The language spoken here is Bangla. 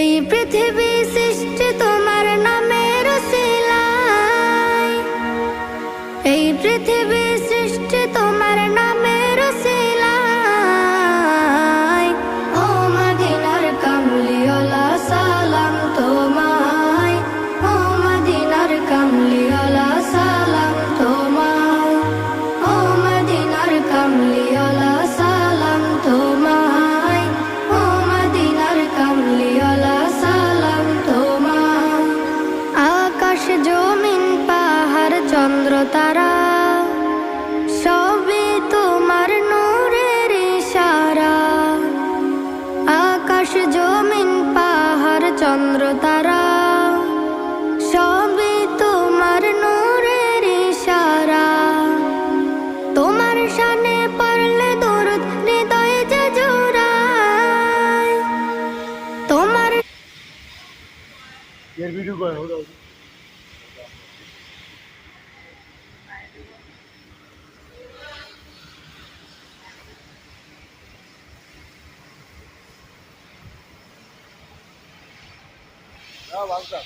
এই পৃথিবী সৃষ্টি তোমার নামের উসিলায়, এই পৃথিবী সৃষ্টি তোমার নামের উসিলায়। ও মদিনার কামলিওয়ালা সালাম তোমায়, ও মদিনার কামলিওয়ালা সালাম তোমায়, ও মদিনার কামলিওয়ালা সালাম তোমায়, ও মদিনার কামলিওয়ালা সালাম তোমায়। আকাশ জমিন পাহাড় চন্দ্র তারা সবই তোমার নূরের ইশারা। আকাশ জমিন পাহাড় চন্দ্র তারা সবই তোমার নূরের ইশারা। তোমার শানে পড়লে দরুদ হৃদয়ে যে জোড়ায়, তোমার ये वीडियो कौन होगा? हाँ, वांगा।